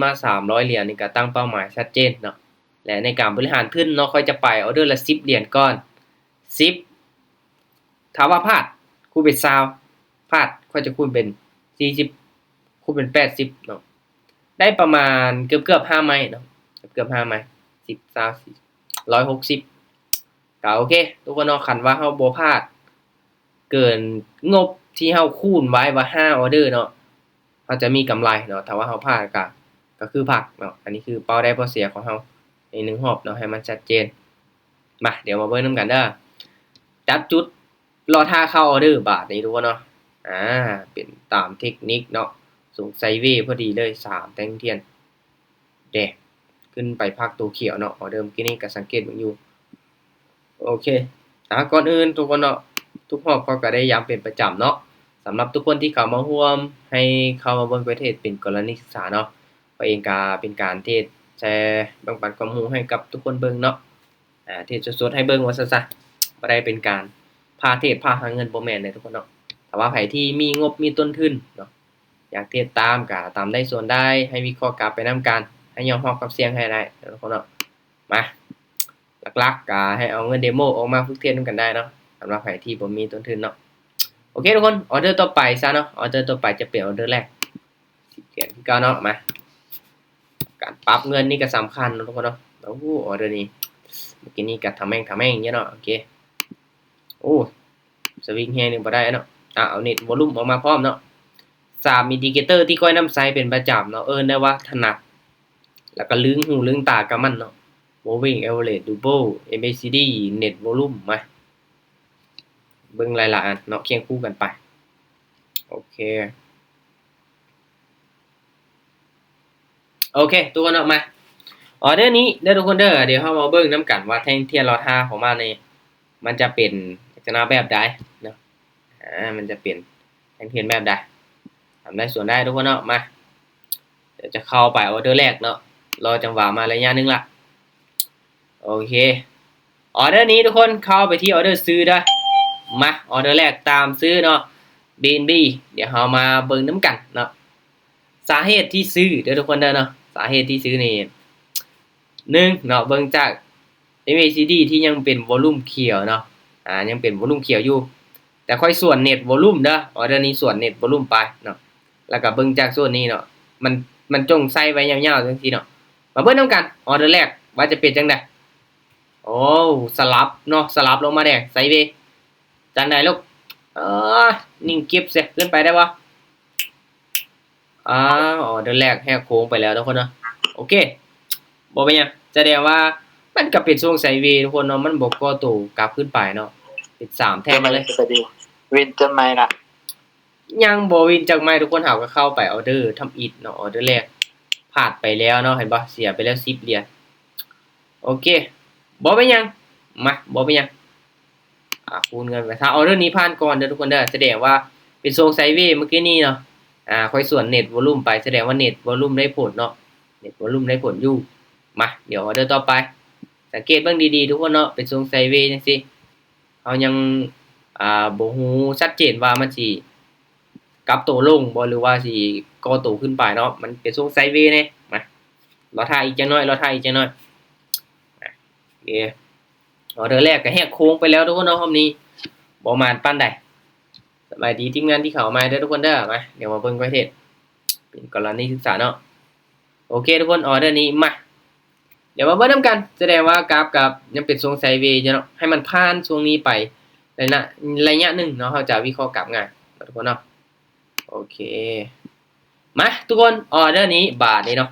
มา300เหรียญนี่ก็ตั้งเป้าหมายชัดเจนเนาะและในการบริหารทุนเนาะค่อยจะไปออเดอร์ละ10เหรียญก่อน10ถ้าว่าพลาดคูณเป็น20พลาดค่อยจะคูณเป็น40คูณเป็น80เนาะได้ประมาณเกือบ5ไม้เนาะเกือบ5ไม้10 20 160ก็โอเคทุกคนเนาะคันว่าเฮาบ่พลาดเกินงบที่เฮาคูณไว้ว่า5ออเดอร์เนาะเฮาจะมีกำไรเนาะถ้าว่าเฮาพลาดก็คือผักเนาะอันนี้คือเป้าได้เป้าเสียของเฮาใน1รอบเนาะให้มันชัดเจนมาเดี๋ยวมาเบิ่งนำกันเด้อจับจุดรอท่าเข้าออเดอร์บาทนี้ทุกคนเนาะเป็นตามเทคนิคเนาะส่งไซเวย์พอดีเลย3แท่งเทียนแดงขึ้นไปพักตัวเขียวเนาะออเดอร์เมื่อกี้นี้ก็สังเกตเบิ่งอยู่โอเคก่อนอื่นทุกคนเนาะทุกรอบก็ได้ย้ำเป็นประจำเนาะสำหรับทุกคนที่เข้ามาร่วมให้เข้ามาเบิ่งประเทศเป็นกรณีศึกษาเนาะก็เองก็เป็นการเทศแชร์แบ่งปันความรู้ให้กับทุกคนเบิ่งเนาะเทศสดๆให้เบิ่งว่าซั่นซะบ่ได้เป็นการพาเทศพาหาเงินบ่แม่นเด้อทุกคนเนาะถ้าว่าไผที่มีงบมีต้นทุนเนาะอยากเทศตามก็ตามได้ส่วนได้ให้วิเคราะห์กลับไปนำกันให้ยอมรับกับเสี่ยงให้ได้ทุกคนเนาะมาหลักๆก็ให้เอาเงินเดโมออกมาฝึกเทศนำกันได้เนาะสำหรับไผที่บ่มีต้นทุนเนาะโอเคทุกคนออเดอร์ต่อไปซะเนาะออเดอร์ต่อไปจะเป็นออเดอร์แรก10เหรียญคือเก่าเนาะมาการปรับเงินนี่ก็สำคัญเนาะทุกคนเนาะโอ้ออเดอร์นี้เมื่อกี้นี้ก็ทำแม่งอย่างเงี้ยเนาะโอเคโอ้สวิงแฮงนี่บ่ได้เนาะเอาเน็ตวอลลุ่มออกมาพร้อมเนาะ3อินดิเคเตอร์ที่ค่อยนำใช้เป็นประจำเนาะได้ว่าถนัดแล้วก็ลึงหูลึงตากับมันเนาะ moving average double MACD net volume มาเบิ่งหลายๆอันเนาะเคียงคู่กันไปโอเคทุกคนออกมาออเดอร์นี้เด้อทุกคนเด้อเดี๋ยวเฮามาเบิ่งนำกันว่าแท่งเทียนลอท่าของมันนี่มันจะเป็นลักษณะแบบใดเนาะมันจะเป็นแท่งเทียนแบบใดทำได้ส่วนได้ทุกคนเนาะมาเดี๋ยวจะเข้าไปออเดอร์แรกเนาะรอจังหวะมาระยะนึงละโอเคออเดอร์นี้ทุกคนเข้าไปที่ออเดอร์ซื้อได้มาออเดอร์แรกตามซื้อเนาะ BNB เดี๋ยวเฮามาเบิ่งนำกันเนาะสาเหตุที่ซื้อเด้อทุกคนเด้อเนาะสาเหตุที่ซื้อนี่1เนาะเบิ่งจาก MACD ที่ยังเป็นวอลลุ่มเขียวเนาะยังเป็นวอลลุ่มเขียวอยู่แต่ค่อยส่วนเน็ตวอลลุ่มเด้อออเดอร์นี้ส่วนเน็ตวอลลุ่มไปเนาะแล้วก็เบิ่งจากส่วนนี้เนาะมันจงใส่ไว้ยาวๆจังซี่เนาะมาเบิ่งนำกันออเดอร์แรกว่าจะเป็นจังได๋โอ้สลับเนาะสลับลงมาแดงไซด์เวย์จังได๋ลูกนิ่งเก็บเสียขึ้นไปได้บ่ออเดอร์แรกแหกโค้งไปแล้วทุกคนเนาะโอเคบ่เป็นหยังแสดงว่ามันก็เป็นทรงไซด์เวย์ทุกคนเนาะมันบ่ก่อตัวกลับขึ้นไปเนาะเป็น3แท่งมาเลยวินจะไหมล่ะยังบ่วินจักไม้ทุกคนเฮาก็เข้าไปออเดอร์ทำอิฐเนาะออเดอร์แรกพลาดไปแล้วเนาะเห็นบ่เสียไปแล้ว10เหรียญโอเคบ่เป็นหยังมาบ่เป็นหยังคูณเงินไปถ้าออเดอร์นี้ผ่านก่อนเด้อทุกคนเด้อแสดงว่าเป็นทรงไซด์เวย์เมื่อกี้นี้เนาะค่อยส่วนเน็ตวอลลุ่มไปแสดงว่าเน็ตวอลลุ่มได้ผลเนาะเน็ตวอลลุ่มได้ผลอยู่มาเดี๋ยวออเดอร์ต่อไปสังเกตเบิ่งดีๆทุกคนเนาะเป็นทรงไซด์เวย์จังซี่เฮายังบ่ฮู้ชัดเจนว่ามันสิกลับตัวลงบ่หรือว่าสิก่อตัวขึ้นไปเนาะมันเป็นทรงไซด์เวย์แน่มารอท่าอีกจักหน่อยโอเคออเดอร์แรกก็แหกโค้งไปแล้วทุกคนเนาะรอบนี้บ่มานปานใดสบายดีทีมงานที่เข้ามาเด้อทุกคนเด้อมาเดี๋ยวมาเบิ่งประเทศเป็นกรณีศึกษาเนาะโอเคทุกคนออเดอร์นี้มาเดี๋ยวมาเบิ่งนำกันแสดงว่ากราฟกับยังเป็นทรงไซด์เวย์อยู่เนาะให้มันผ่านช่วงนี้ไประยะหนึ่งเนาะเราจะวิเคราะห์กราฟง่ายทุกคนเนาะโอเคมาทุกคนออเดอร์นี้บาทนี้เนาะ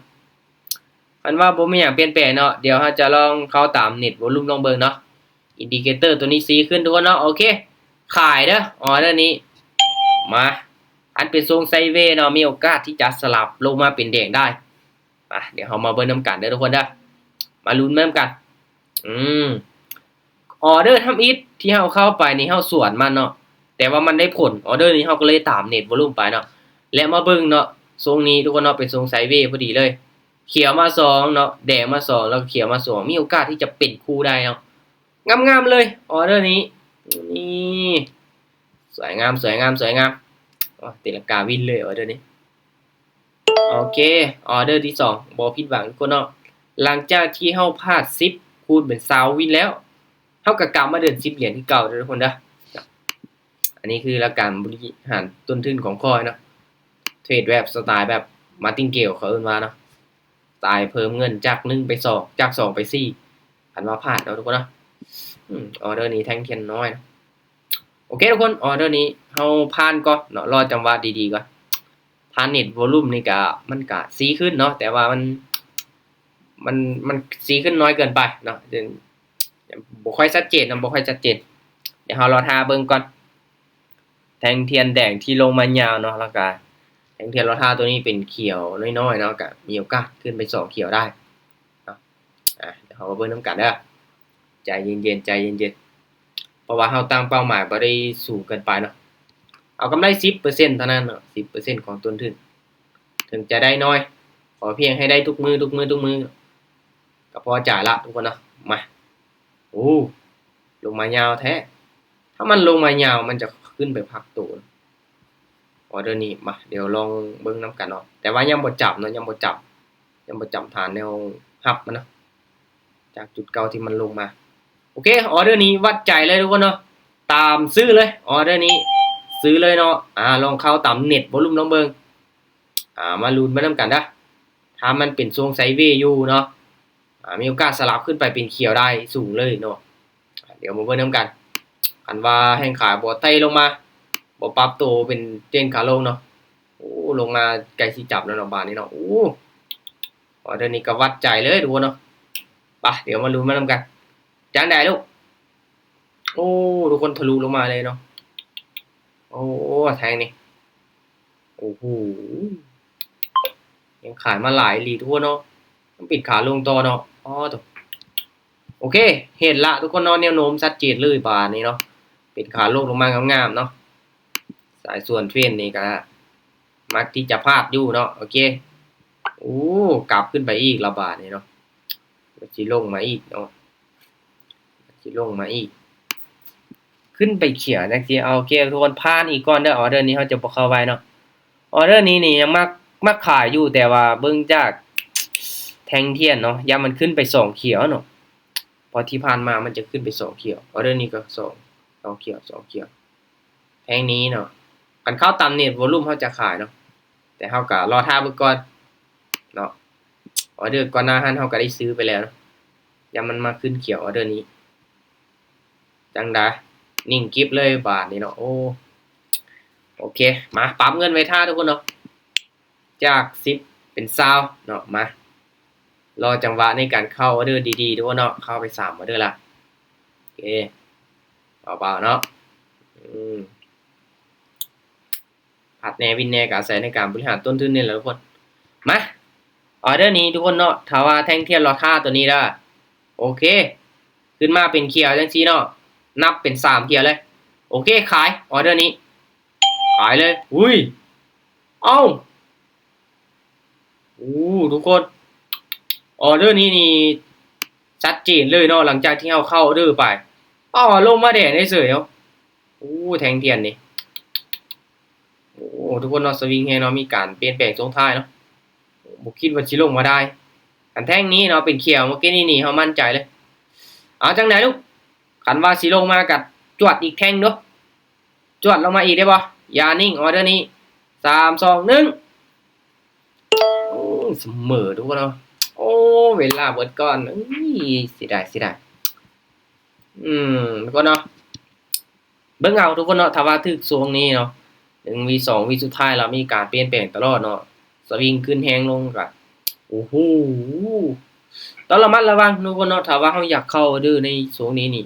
อันว่าบ่มีหยังเปลี่ยนแปลงเนาะเดี๋ยวเราจะลองเข้าตามเน็ตวอลลุ่มลองเบิ่งเนาะอินดิเคเตอร์ตัวนี้สีขึ้นทุกคนเนาะโอเคขายเด้อออเดอร์นี้มาอันเป็นทรงไซด์เวย์เนาะมีโอกาสที่จะสลับลงมาเป็นแดงได้เดี๋ยวเรามาเบิ่งนำกันเด้อทุกคนเด้อมาลุ้นนำกันออเดอร์ทำอิฐที่เราเข้าไปนี่เราสวนมันเนาะแต่ว่ามันได้ผลออเดอร์นี้เราก็เลยตามเน็ตวอลลุ่มไปเนาะและมาเบิ่งเนาะทรงนี้ทุกคนเนาะเป็นทรงไซด์เวย์พอดีเลยเขียวมา2เนาะแดงมา2แล้วก็เขียวมา2มีโอกาสที่จะเป็นคู่ได้เนาะงามๆเลยออเดอร์นี้นี่สวยงามตีลังกาวินเลยออเดอร์นี้ โอเคออเดอร์ที่2บ่ผิดหวังทุกคนเนาะหลังจากที่เฮาพลาด10คูณเป็น20วินแล้วเฮาก็กลับมาเดิน10เหรียญที่เก่าเด้อทุกคนเด้ออันนี้คือหลักการบริหารต้นทุนของคอยเนาะเทรดแบบสไตล์แบบมาร์ตินเกลเขาเอิ้นว่าเนาะสไตล์เพิ่มเงินจาก1ไป2จาก2ไป4อันว่าพลาดเนาะทุกคนเนาะออเดอร์นี้แท่งเทียนน้อยนะโอเคทุกคนออเดอร์นี้เฮาผ่านก่อนเนาะรอจังหวะดีๆก่อนผ่านเน็ตวอลลุ่มนี่ก็มันก็สีขึ้นเนาะแต่ว่ามันมันสีขึ้นน้อยเกินไปเนาะบ่ค่อยชัดเจนนะบ่ค่อยชัดเจนเดี๋ยวเรารอท่าเบิ่งก่อนแทงเทียนแดงที่ลงมายาวเนาะแล้วก็แทงเทียนรอท่าตัวนี้เป็นเขียวน้อยๆเนาะก็มีโอกาสขึ้นไป2เขียวได้เนาะเดี๋ยวเรามาเบิ่งนำกันเด้อใจเย็นๆใจเย็นๆเพราะว่าเราตั้งเป้าหมายบ่ได้สูงเกินไปเนาะเอากำไร 10% เท่านั้นเนาะ 10% ของต้นทุนถึงจะได้น้อยขอเพียงให้ได้ทุกมือก็พอจ่ายละทุกคนเนาะมาโอ้ลงมายาวแท้ถ้ามันลงมายาวมันจะขึ้นไปพักตัวออเดอร์นี้มาเดี๋ยวลองเบิ่งนํกันเนาะแต่ว่ายังบ่จับเนาะยังบ่จับฐานแนวรับมันเนาะจากจุดเก่าที่มันลงมาโอเคออเดอร์นี้วัดใจเลยทุกคนเนาะตามซื้อเลยออเดอร์นี้ซื้อเลยเนาะลองเข้าตามเน็ตวอลลุ่มลองเบิ่งมาลุ้นมานํกันนะถ้ามันเป็นทรงไซด์เวย์อยู่เนาะมีโอกาสสลับขึ้นไปเป็นเขียวได้สูงเลยเนาะเดี๋ยวมาเบิ่งนํกันคันว่าแห่งขายบ่ไต่ลงมาบ่ปรับตัวเป็นเทรนขาลงเนาะโอ้ลงมาใกล้สิจับแล้วเนาะบาดนี้เนาะโอ้ออเดอร์นี้ก็วัดใจเลยทุกคนเนาะไปเดี๋ยวมาลุ้นมานํกันจังได๋ลูกโอ้ทุกคนทะลุลงมาเลยเนาะโอ้แทงนี่โอ้โหยังขายมาหลายอีหลีทุกคนเนาะมันปิดขาลงต่อเนาะตโอเคเห็นละทุกคนเนาะแนวโน้มชัดเจนเลยบาดนี้เนาะปิดขาลงลงมางามๆเนาะสายส่วนเทรนนี่ก็มักที่จะพลาดอยู่เนาะโอเคโอ้กลับขึ้นไปอีกระบาดนี่เนาะสิลงมาอีกเนาะสิลงมาอีกขึ้นไปเขียวจังซี่เอาโอเคทุกคนผ่านอีกก่อนเด้อออเดอร์นี้เฮาจะบ่เข้าไว้เนาะออเดอร์นี้นี่ยังมักขายอยู่แต่ว่าเบิ่งจากแทงเทียนเนาะยามมันขึ้นไป2เขียวเนาะพอที่ผ่านมามันจะขึ้นไป2เขียวออเดอร์นี้ก็2เขียว2เขียวแทงนี้เนาะคันเข้าตามเน็ตวอลลุ่มเฮาจะขายเนาะแต่เฮาก็รอท่าเบิ่งก่อนเนาะออเดอร์ก่อนหน้าหั้นเฮาก็ได้ซื้อไปแล้วเนาะยามมันมาขึ้นเขียวออเดอร์นี้จังได๋นิ่งกิ๊บเลยบาดนี้เนาะโอเคมาปรับเงินไว้ท่าทุกคนเนาะจาก10เป็น20เนาะมารอจังหวะในการเข้าออเดอร์ดีๆทุกคนเนาะเข้าไป3ออเดอร์ละโอเคเบาๆเนาะผัดแน่วินแน่ก็อาศัยในการบริหารต้นทุนนี่แหละทุกคนมาออเดอร์นี้ทุกคนเนาะถ้าว่าแท่งเทียนราคาตัวนี้ได้โอเคขึ้นมาเป็นเขียวจังซี่เนาะนับเป็น3เขียวเลยโอเคขายออเดอร์นี้ขายเลยอุ้ยเอ้าทุกคนออเดอร์นี้นี่ชัดเจนเลยเนาะหลังจากที่เราเข้าออเดอร์ไปลงมาแดงได้เฉยเนาะแทงเทียนนี่ทุกคนเนาะสวิงแฮงเนาะมีการเปลี่ยนแปลงทรงท้ายเนาะบ่คิดว่าสิลงมาได้อันแท่งนี้เนาะเป็นเขียวเมื่อกี้นี่เฮามั่นใจเลยเอาจังได๋ลูกคันว่าสิลงมาก็จวดอีกแท่งเนาะจวดลงมาอีกได้บ่อย่านิ่งออเดอร์นี้3 2 1เสมอทุกคนเนาะเวลาเบิดก่อนเสียดายทุกคนเนาะเบิ่งเอาทุกคนเนาะถ้าว่าถึกช่วงนี้เนาะ1วี2วีสุดท้ายแล้วมีการเปลี่ยนแปลงตลอดเนาะสวิงขึ้นแฮงลงก็โอ้โหต้องระมัดระวังทุกคนเนาะถ้าว่าเฮาอยากเข้าดื้อในช่วงนี้นี่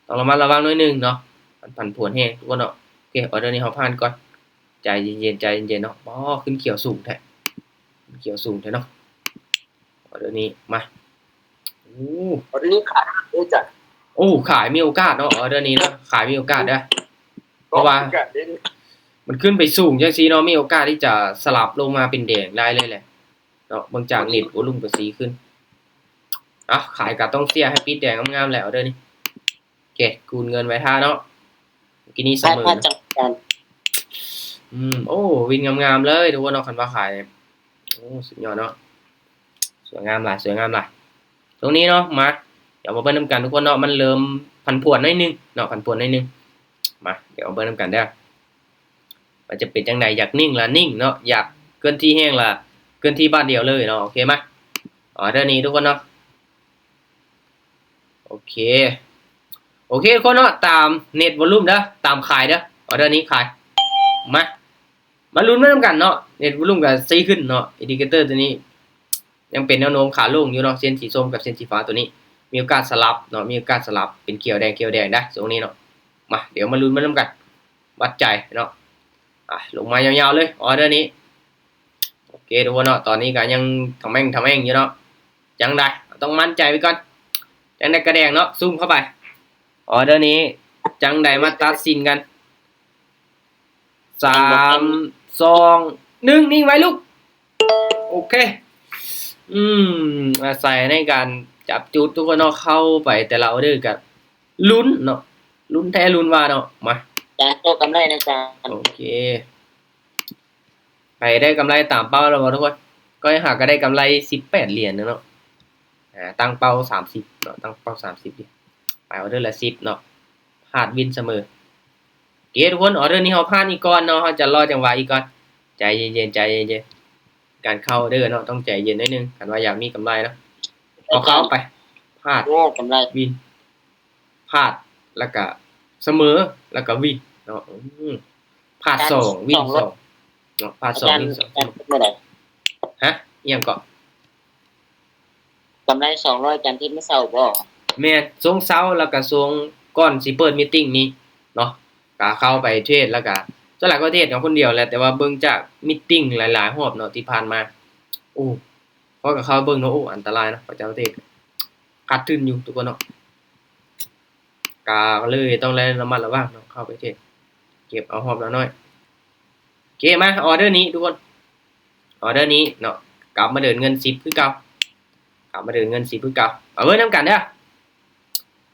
ต้องระมัดระวังหน่อยนึงเนาะมันผันผวนแฮงทุกคนเนาะโอเคออเดอร์นี้เฮาผ่านก่อนใจเย็นๆเนาะขึ้นเขียวสูงแท้เนาะออเดอร์นี้มาออเดอร์นี้ขายได้จ้ะขายมีโอกาสเนาะออเดอร์นี้เนาะขายมีโอกาสเด้อเพราะว่ามันขึ้นไปสูงจังซี่เนาะมีโอกาสที่จะสลับลงมาเป็นแดงได้เลยแหละเนาะเบิ่งจากเน็ตวอลลุ่มก็สีขึ้นขายก็ต้องเสียให้ปิดแดงงามๆแล้วออเดอร์นี้โอเคคูณเงินไว้ท่าเนาะเมื่อกี้นี้เสมอวินงามๆเลยทุกคนเนาะคันว่าขาย โอ้สุดยอดเนาะสวยงามหลายสวยงามหลายตรงนี้เนาะมาเดี๋ยวมาเบิ่งนำกันทุกคนเนาะมันเริ่มผันผวนหน่อยนึงเนาะผันผวนหน่อยนึงมาเดี๋ยวมาเบิ่งนำกันเด้อมันจะเป็นจังไดอยากนิ่งล่ะนิ่งเนาะอยากเคลื่อนที่แห้งล่ะเคลื่อนที่บ้านเดียวเลยเนาะโอเคมั้ยออเดอร์นี้ทุกคนเนาะโอเคโอเคทุกคนเนาะตามเน็ตวอลลุ่มเด้อตามขายเด้อออเดอร์นี้ขายมาลุ้นไปนำกันเนาะเน็ตวอลลุ่มก็ซีขึ้นเนาะอินดิเคเตอร์ตัวนี้ยังเป็นแนวโน้มขาลงอยู่เนาะเส้นสีส้มกับเส้นสีฟ้าตัวนี้มีโอกาสสลับเนาะมีโอกาสสลับเป็นเขียวแดงได้ตรงนี้เนาะมาเดี๋ยวมาลุ้นไปนำกันวัดใจเนาะลงมายาวๆเลยออเดอร์นี้โอเคทุกคนเนาะตอนนี้ก็ยังทำแม่งอยู่เนาะจังได้ต้องมั่นใจไว้ก่อนจังได้กระแดงเนาะซูมเข้าไปออเดอร์นี้จังได้มาตัดสินกัน3 2 1นิ่งไว้ลูกโอเคอาศัยในการจับจุดทุกคนเนาะเข้าไปแต่ละออเดอร์กับลุ้นเนาะลุ้นแท้ลุ้นว่าเนาะมาจานโตกำไรนะจานโอเคไปได้กำไรตามเป้าแล้วทุกคนก็หาก็ได้กำไร18เหรียญเนาะตั้งเป้า30เนาะตั้งเป้า30ดิไปออเดอร์ละ10เนาะพลาดวินเสมอโอเคทุกคนออเดอร์นี้เฮาพลาดอีกก่อนเนาะเฮาจะรอจังหวะอีกก่อนใจเย็นๆการเข้าออเดอร์เนาะต้องใจเย็นนิดนึงคันว่าอยากมีกำไรเนาะเอาเข้าไปพลาดกำไรวินพลาดแล้วก็เสมอแล้วก็วินเนาะพลาด2วิน2เนาะพลาด2วิน2เมื่อไหร่ฮะเอียงก็กำไร200จันที่ไม่เศร้าบ่แม่นสงเซาแล้วก็สงก่อนสิเปิดมีตติ้งนี้เนาะก็เข้าไปเทรดแล้วก็ส่วนหลายก็เทรดของคนเดียวแหละแต่ว่าเบิ่งจากมีตติ้งหลายๆรอบเนาะที่ผ่านมาโอ้เพราะกับเขาเบิ่งเนาะโอ้อันตรายเนาะพระเจ้าเทศขาดทุนอยู่ทุกคนเนาะกาเลยต้องระมัดระวังเนาะเข้าไปเทศเก็บเอาหอบแล้วน้อยโอเคมาออเดอร์นี้ทุกคนออเดอร์นี้เนาะกลับมาเดินเงิน10คือเก่ากลับมาเดินเงิน10คือเก่าเอาไว้นำกันเด้อ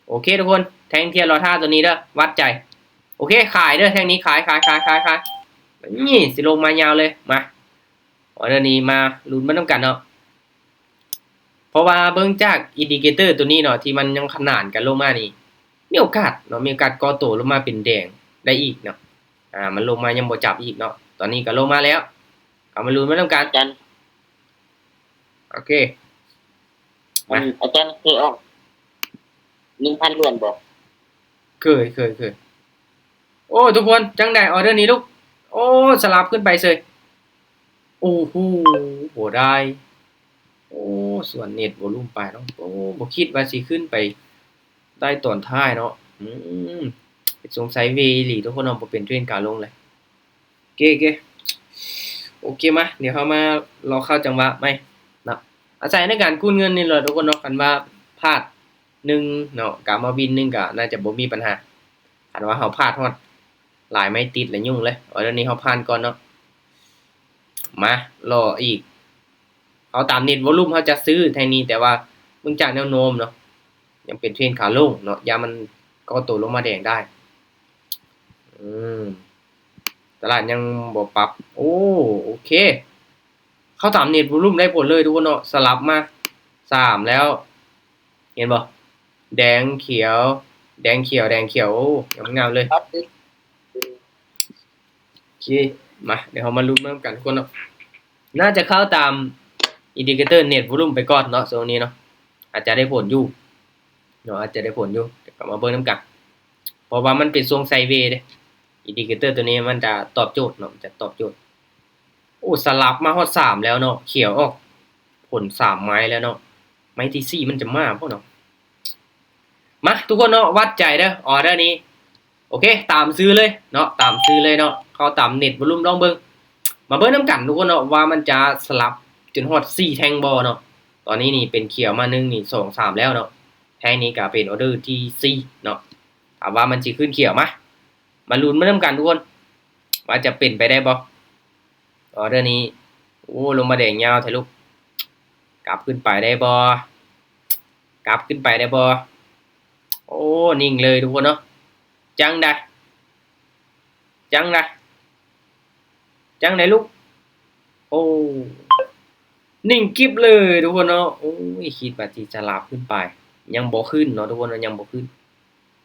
โอเคทุกคนแทงเทียนรอท่าตัวนี้เด้อวัดใจโอเคขายเด้อแทงนี้ขายนี่สิลงมายาวเลยมาออเดอร์นี้มาลุ้นมานำกันเนาะเพราะว่าเบิ่งจากอินดิเคเตอร์ตัวนี้เนาะที่มันยังขนานกันลงมานี่มีโอกาสเนาะมีโอกาสก่อตัวลงมาเป็นแดงได้อีกเนาะมันลงมายังบ่จับอีกเนาะตอนนี้ก็ลงมาแล้วเอามาลุ้นมานำกันโอเคมาอาจารย์เคยออก 1,000 เหรียญบ่เคยโอ้ทุกคนจังได้ออเดอร์นี้ลูกโอ้สลับขึ้นไปเลยโอ้โหโหได้โอ้ส่วนเน็ตวอลลุ่มไปเนาะโอ้บ่คิดว่าสิขึ้นไปได้ตอนท้ายเนาะสงสัยเวอีหลีทุกคนเนาะบ่เป็นเทรนการลงเลยเก้โอเคมาเดี๋ยวเฮามารอเข้าจังหวะไหมเนาะอาศัยในการกู้เงินนี่แหละทุกคนเนาะคันว่าพลาด1เนาะกลับมาวิน1ก็น่าจะบ่มีปัญหาคันว่าเฮาพลาดฮอดหลายไม่ติดแล้วยุ่งเลยเดี๋ยวนี้เฮาผ่านก่อนเนาะมารออีกเขาตามเน็ตวอลลุ่มเขาจะซื้อแทนนี้แต่ว่าเบิ่งจากแนวโน้มเนาะยังเป็นเทรนขาลงเนาะยามันก็ตัวลงมาแดงได้ตลาดยังบ่ปรับโอเคเขาตามเน็ตวอลลุ่มได้ผลเลยทุกคนเนาะสลับมา3แล้วเห็นบ่แดงเขียวงามๆเลยโอเคมาเดี๋ยวเรามาลุ้นเริ่มกันทุกคนเนาะน่าจะเข้าตามอินดิเคเตอร์เน็ตวอลลุ่มไปก่อนเนาะโซนนี้เนาะอาจจะได้ผลอยู่เนาะอาจจะได้ผลอยู่เดี๋ยวกลับมาเบิ่งนำกันเพราะว่ามันเป็นทรงไซด์เวย์เด้อินดิเคเตอร์ตัวนี้มันจะตอบโจทย์เนาะจะตอบโจทย์โอ้สลับมาฮอด3แล้วเนาะเขียวออกผล3ไม้แล้วเนาะไม้ที่4มันจะมาบ่เนาะมาทุกคนเนาะวัดใจเด้อออเดอร์นี้โอเคตามซื้อเลยเนาะตามซื้อเลยเนาะเข้าตามเน็ตวอลลุ่มลองเบิ่งมาเบิ่งนำกันทุกคนเนาะว่ามันจะสลับจนฮอด4แท่งบ่เนาะตอนนี้นี่เป็นเขียวมา1นี่2 3แล้วเนาะแท่งนี้ก็เป็นออเดอร์ที่4เนาะถามว่ามันสิขึ้นเขียวมาลุ้นมานำกันทุกคนว่าจะเป็นไปได้บ่ออเดอร์นี้โอ้ลงมาแดงยาวแท้ลูกกลับขึ้นไปได้บ่โอ้นิ่งเลยทุกคนเนาะจังได้ลูกโอ้ นิ่งกิ๊บเลยทุกคนเนาะโอ้ยคิดว่าที่จะลาบขึ้นไปยังบ่ขึ้นเนาะทุกคนเนาะยังบ่ขึ้น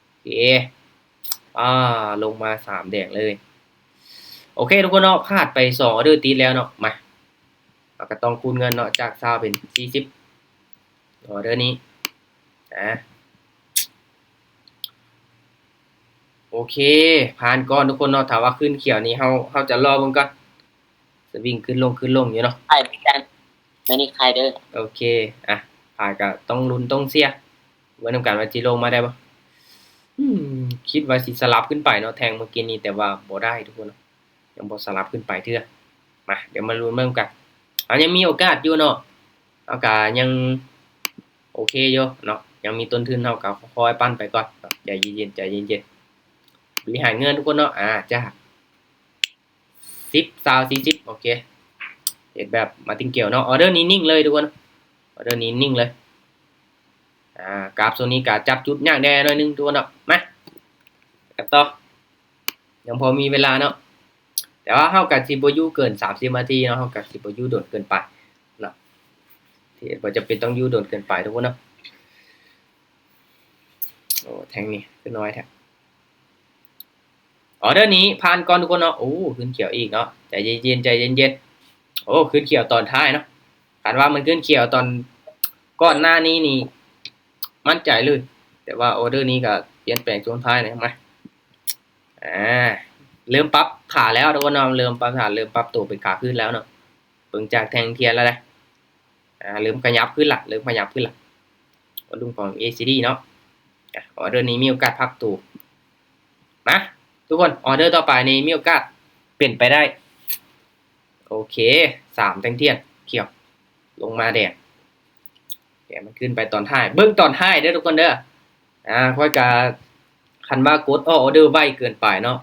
โอเคอ่าลงมา3แดงเลยโอเคทุกคนเนาะพลาดไป2ออเดอร์ติดแล้วเนาะมาเราก็ต้องคูณเงินเนาะจาก20เป็น40ออเดอร์นี้นะโอเคผ่านก่อนทุกคนเนาะถ้าว่าขึ้นเขียวนี้เฮาจะรอเบิ่งก่อนสวิงขึ้นลงอยู่เนาะ ใครพี่จันไม่นี่ใครเด้อ โอเคอ่ะผ่านก็ต้องลุ้นต้องเสียไว้นำกันว่าจิลงมาได้บ่อืมคิดว่าสิสลับขึ้นไปเนาะแทงเมื่อกี้นี้แต่ว่าบ่ได้ทุกคนเนาะยังบ่สลับขึ้นไปเทื่อมาเดี๋ยวมาลุ้นเบิ่งกันยังมีโอกาสอยู่เนาะเอาก็ยังโอเคอยู่เนาะยังมีต้นทุนเฮาก็ค่อยๆปั้นไปก่อนเนาะใจเย็นๆใจเย็นๆบริหารเงินทุกคนเนาะจ้า10 20 40โอเคเฮ็ดแบบมาติงเกี่ยวเนาะออเดอร์นี้นิ่งเลยทุกคนออเดอร์นี้นิ่งเลยกราฟโซนนี้ก็จับจุดยากแน่หน่อยนึงทุกคนเนาะมากับต่อยังพอมีเวลาเนาะแต่ว่าเฮากับสิบ่อยู่เกิน30นาทีเนาะเฮากับสิบ่อยู่โดนเกินไปเนาะที่บ่จะเป็นต้องอยู่โดนเกินไปทุกคนเนาะโอ้แทงนี่คือน้อยแท้ออเดอร์นี้ผ่านก่อนทุกคนเนาะโอ้ขึ้นเขียวอีกเนาะใจเย็นๆใจเย็นๆโอ้ขึ้นเขียวตอนท้ายเนาะคันว่ามันขึ้นเขียวตอนก่อนหน้านี้นี่มั่นใจเลยแต่ว่าออเดอร์นี้ก็เปลี่ยนแปลงช่วงท้ายนะมาเริ่มปรับขาแล้วทุกคนเนาะเริ่มปรับขาเริ่มปรับตัวเป็นขาขึ้นแล้วเนาะเบิ่งจากแทงเทียนแล้วนะเริ่มขยับขึ้นละเริ่มขยับขึ้นละวอลุ่มของ ACD เนาะออเดอร์นี้มีโอกาสพักตัวนะทุกคนออเดอร์ต่อไปนี้มีโอกาสเปลี่ยนไปได้โอเค3แทงเทียนเขียวลงมาแดงมันขึ้นไปตอนท้ายเบิ่งตอนท้ายเด้อทุกคนเด้อค่อยกาคันว่ากดออเดอร์ไวเกินไปเนาะ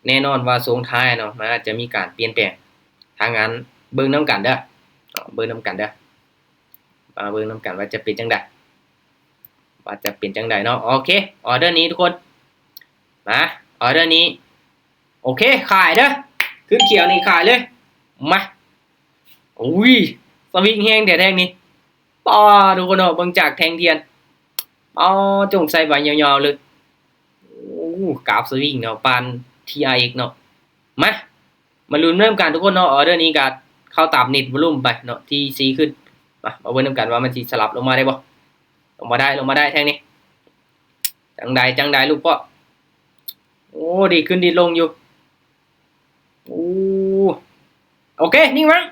แน่นอนว่าทรงท้ายเนาะมันอาจจะมีการเปลี่ยนแปลงทางนั้นเบิ่งนำกันเด้อเบิ่งนำกันเด้อมาเบิ่งนำกันว่าจะเป็นจังได๋เนาะโอเคออเดอร์นี้ทุกคนมาออเดอร์นี้โอเคขายเด้อขึ้นเขียวนี่ขายเลยมาอุ้ยสวิงแฮงแท้ๆนี่ป้อทุกคนเนาะเบิ่งจากแทงเทียนอ๋อจงใส่ใบยาวๆเลยโอ้กราฟสวิงเนาะปาน TRX เนาะมาลุ้นเริ่มกันทุกคนเนาะออเดอร์นี้ก็เข้าตามเน็ตวอลุ่มไปเนาะที่ C ขึ้นมาเบิ่งนำกันว่ามันสิสลับลงมาได้บ่ลงมาได้แทงนี้จังใดลูกพ่อโอ้ดีขึ้นดีลงอยู่โอ้โอเคนิ่งมั้ย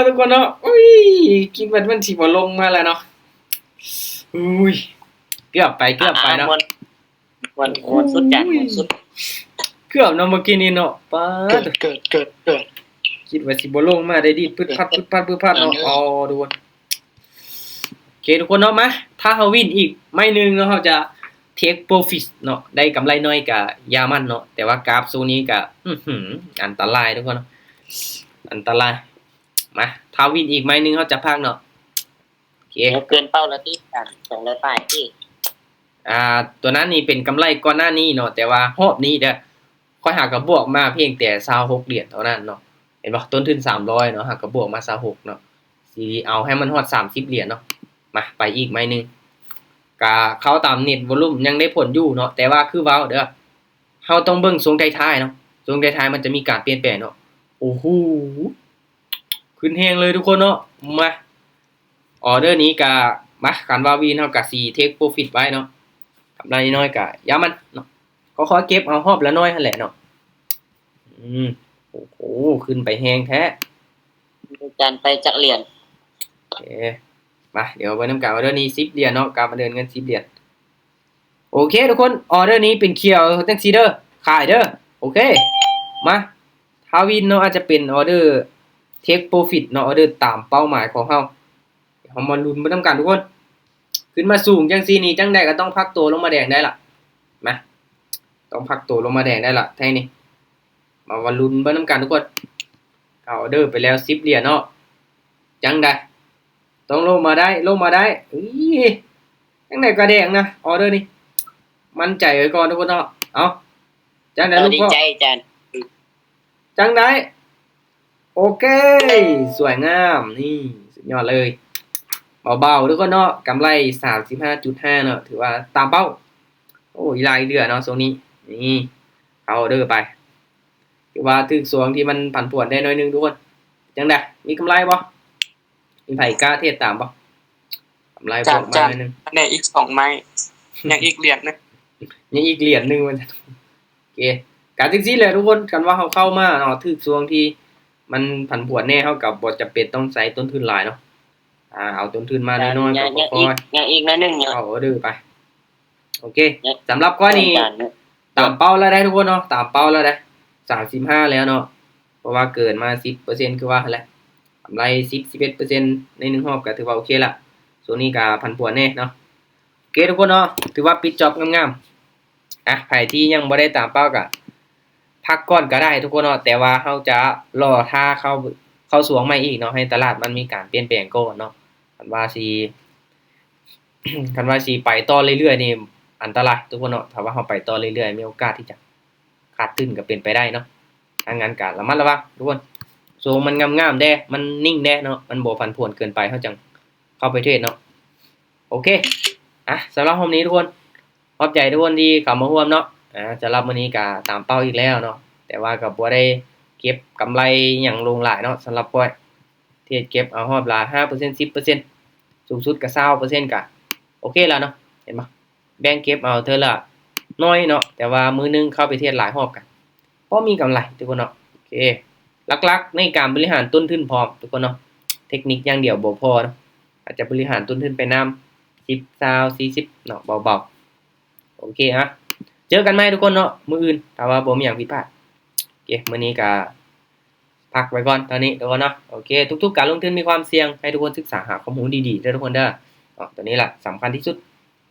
ทุกคนเนาะอุ้ยคิดว่ามันสิบ่ลงมาแล้วเนาะอุ้ยเกือบไปเนาะวันสุดจัดวันสุดเกือบเนาะเมื่อกี้นี้เนาะป๊าดเกิดคิดว่าสิบ่ลงมาได้ดีพึดพัดเนาะอ๋อทุกคนโอเคทุกคนเนาะมาถ้าเฮาวินอีกไม่นึงเนาะเฮาจะ take profit เนาะได้กำไรน้อยก็ยามันเนาะแต่ว่ากราฟโซนนี้ก็อันตรายทุกคนเนาะอันตรายมาถ้าวินอีกไม่นึงเฮาจะพากเนาะโอเคเกินเป้าแล้วที่200ป้ายที่ตัวนั้นนี่เป็นกำไรก่อนหน้านี้เนาะแต่ว่ารอบนี้เด้อค่อยหากระบวกมาเพียงแต่26เหรียญเท่านั้นเนาะเห็นบ่ต้นทุน300เนาะหากกระบวกมา26เนาะสิเอาให้มันฮอด30เหรียญเนาะมาไปอีกไม้นึงก็เข้าตามเน็ตวอลุ่มยังได้ผลอยู่เนาะแต่ว่าคือเว้าเด้อเฮาต้องเบิ่งทรงท้ายๆเนาะทรงท้ายๆมันจะมีการเปลี่ยนแปลงเนาะโอ้โหขึ้นแฮงเลยทุกคนเนาะมาออเดอร์นี้ก็มากันว่าวินเฮาก็สิเทคโปรฟิตไว้เนาะกำไรน้อยก็อย่ามันเนาะก็ขอเก็บเอารอบละน้อยหั่นแหละเนาะโอ้โหขึ้นไปแฮงแท้จันไปจักเหรียญโอเคมาเดี๋ยวไปนำกันออเดอร์นี้10เหรียญเนาะการมาเดินเงิน10เหรียญโอเคทุกคนออเดอร์นี้เป็นเขียวจังซี่เด้อขายเด้อโอเคมาถ้าวินเนาะอาจจะเป็นออเดอร์เทคโปรฟิตเนาะออเดอร์ตามเป้าหมายของเฮาเฮามาลุ้นไปนำกันทุกคนขึ้นมาสูงจังซี่นี่จังได๋ก็ต้องพักตัวลงมาแดงได้ล่ะมาต้องพักตัวลงมาแดงได้ล่ะแท้นี่มาวันลุ้นไปนำกันทุกคนเอาออเดอร์ไปแล้ว10เหรียญเนาะจังได๋ต้องลงมาได้จังได๋ก็แดงนะออเดอร์นี่มั่นใจไว้ก่อนทุกคนเนาะเอาจังได๋ลูกพ่อดีใจจันจังได๋ โอเคสวยงามนี่สุดยอดเลยเบาๆทุกคนเนาะกำไร 35.5 เนาะถือว่าตามเป้าโอ้ยลายเดือเนาะโซนี้นี่เอาเด้อไปถือว่าถึกสวงที่มันผันผวนได้น้อยนึงทุกคนจังได๋มีกำไรบ่มีไผกล้าเทศตามบ่กำไรบวกมาหน่อยนึง เนี่ยอีก2ไม้ยังอีกเหรียญนึง ยังอีกเหรียญหนึงมันโอเคการจังซี่แหละทุกคนกันว่าเฮาเข้ามาเนาะถึกสวงที่มันผันผวนแน่เฮาก็บ่จำเป็นต้องใช้ต้นทุนหลายเนาะเอาต้นทุนมาน้อยๆ ยั ก็ ง พอ อีกนิดนึงเนี่ย เอาดื้อไปโอเคสำหรับข้อนี้ เนี่ย ตามเป้าแล้วได้ทุกคนเนาะตามเป้าแล้วได้35แล้วเนาะเพราะว่าเกินมา 10% คือว่าหั่นแหละกำไร10-11%ใน1รอบก็ถือว่าโอเคละส่วนนี้ก็ผันผวนแน่เนาะโอเคทุกคนเนาะถือว่าปิดจ็อบงามๆไผที่ยังบ่ได้ตามเป้าก็พักก่อนก็ได้ทุกคนเนาะแต่ว่าเฮาจะรอท่าเข้าสวงใหม่อีกเนาะให้ตลาดมันมีการเปลี่ยนแปลงก่อนเนาะคันว่าสิ คันว่าสิไปต่อเรื่อยๆนี่อันตรายทุกคนเนาะถ้าว่าเฮาไปต่อเรื่อยๆมีโอกาสที่จะขาดทุนก็เป็นไปได้เนาะถ้างั้นก็ระมัดระวังทุกคนทรงมันงามๆแด้มันนิ่งแด้เนาะมันบ่ผันผวนเกินไปเฮาจังเข้าไปเทรดเนาะโอเคสำหรับวันนี้ทุกคนขอบใจทุกคนที่เข้ามาร่วมเนาะสำหรับมื้อนี้ก็ตามเป้าอีกแล้วเนาะแต่ว่าก็บ่ได้เก็บกำไรหยังลงหลายเนาะสำหรับพวกเทรดเก็บเอาฮอดละ 5% 10% สูงสุดก็ 20% ก็โอเคแล้วเนาะเห็นบ่แบ่งเก็บเอาเทื่อละน้อยเนาะแต่ว่ามื้อนึงเข้าไปเทรดหลายรอบกันพอมีกำไรทุกคนเนาะโอเคหลักๆในการบริหารต้นทุนพร้อมทุกคนเนาะเทคนิคอย่างเดียวบ่พอเนาะอาจจะบริหารต้นทุนไปนำ10 20 40เนาะเบาๆโอเคเจอกันใหม่ทุกคนเนาะมื้ออื่นถ้าว่าบ่มีหยังผิดพลาดโอเคมื้อนี้ก็พักไว้ก่อนตอนนี้ทุกคนเนาะโอเคทุกๆการลงทุนมีความเสี่ยงให้ทุกคนศึกษาหาข้อมูลดีๆเด้อทุกคนเด้อตัวนี้ล่ะสำคัญที่สุด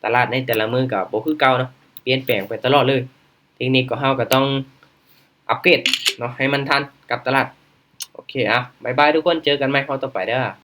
ตลาดในแต่ละมื้อก็บ่คือเก่าเนาะเปลี่ยนแปลงไปตลอดเลยเทคนิคก็เฮาก็ต้องอัปเกรดเนาะให้มันทันกับตลาดโอเคบ๊ายบายทุกคนเจอกันใหม่คราวต่อไปเด้อ